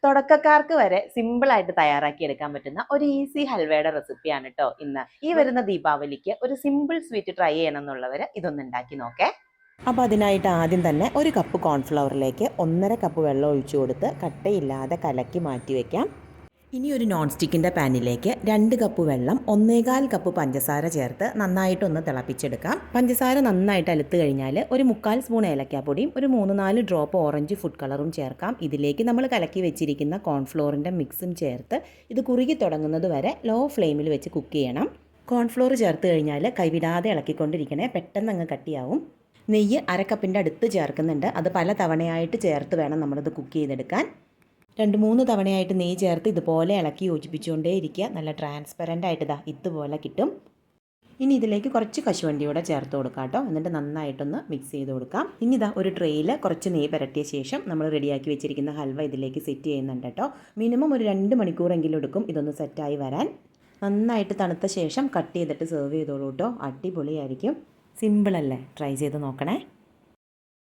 തുടക്കക്കാർക്ക് വരെ സിമ്പിൾ ആയിട്ട് തയ്യാറാക്കി എടുക്കാൻ പറ്റുന്ന ഒരു ഈസി ഹൽവയുടെ റെസിപ്പിയാണ് കേട്ടോ ഇന്ന്. ഈ വരുന്ന ദീപാവലിക്ക് ഒരു സിമ്പിൾ സ്വീറ്റ് ട്രൈ ചെയ്യണം എന്നുള്ളവർ ഇതൊന്ന് ഉണ്ടാക്കി നോക്കേ. അപ്പോൾ അതിനായിട്ട് ആദ്യം തന്നെ ഒരു കപ്പ് കോൺഫ്ലവറിലേക്ക് 1.5 കപ്പ് വെള്ളം ഒഴിച്ചു കൊടുത്ത് കട്ടയില്ലാതെ കലക്കി മാറ്റി വയ്ക്കാം. ഇനി ഒരു നോൺ സ്റ്റിക്കിൻ്റെ പാനിലേക്ക് 2 കപ്പ് വെള്ളം 1.25 കപ്പ് പഞ്ചസാര ചേർത്ത് നന്നായിട്ടൊന്ന് തിളപ്പിച്ചെടുക്കാം. പഞ്ചസാര നന്നായിട്ട് അലുത്ത് കഴിഞ്ഞാൽ ഒരു 1/4 സ്പൂൺ ഏലക്കാപ്പൊടിയും ഒരു 3-4 ഡ്രോപ്പ് ഓറഞ്ച് ഫുഡ് കളറും ചേർക്കാം. ഇതിലേക്ക് നമ്മൾ കലക്കി വെച്ചിരിക്കുന്ന കോൺഫ്ലോറിൻ്റെ മിക്സും ചേർത്ത് ഇത് കുറുകി തുടങ്ങുന്നത് വരെ ലോ ഫ്ലെയിമിൽ വെച്ച് കുക്ക് ചെയ്യണം. കോൺഫ്ലോർ ചേർത്ത് കഴിഞ്ഞാൽ കൈവിടാതെ ഇളക്കിക്കൊണ്ടിരിക്കണേ, പെട്ടെന്ന് അങ്ങ് കട്ടിയാവും. നെയ്യ് 1/2 കപ്പിൻ്റെ അടുത്ത് ചേർക്കുന്നുണ്ട്. അത് പല തവണയായിട്ട് ചേർത്ത് വേണം നമ്മളിത് കുക്ക് ചെയ്തെടുക്കാൻ. 2-3 തവണയായിട്ട് നെയ്യ് ചേർത്ത് ഇതുപോലെ ഇളക്കി യോജിപ്പിച്ചുകൊണ്ടേ ഇരിക്കുക. നല്ല ട്രാൻസ്പെറൻ്റ് ആയിട്ട് ഇതുപോലെ കിട്ടും. ഇനി ഇതിലേക്ക് കുറച്ച് കശുവണ്ടിയൂടെ ചേർത്ത് കൊടുക്കാം കേട്ടോ. എന്നിട്ട് നന്നായിട്ടൊന്ന് മിക്സ് ചെയ്ത് കൊടുക്കാം. ഇനി ഒരു ട്രേയിൽ കുറച്ച് നെയ്യ് പുരട്ടിയ ശേഷം നമ്മൾ റെഡിയാക്കി വെച്ചിരിക്കുന്ന ഹൽവ ഇതിലേക്ക് സെറ്റ് ചെയ്യുന്നുണ്ട് കേട്ടോ. മിനിമം ഒരു 2 മണിക്കൂറെങ്കിലും എടുക്കും ഇതൊന്ന് സെറ്റായി വരാൻ. നന്നായിട്ട് തണുത്ത ശേഷം കട്ട് ചെയ്തിട്ട് സെർവ് ചെയ്തോളൂ കേട്ടോ. അടിപൊളിയായിരിക്കും. സിമ്പിളല്ലേ, ട്രൈ ചെയ്ത് നോക്കണേ.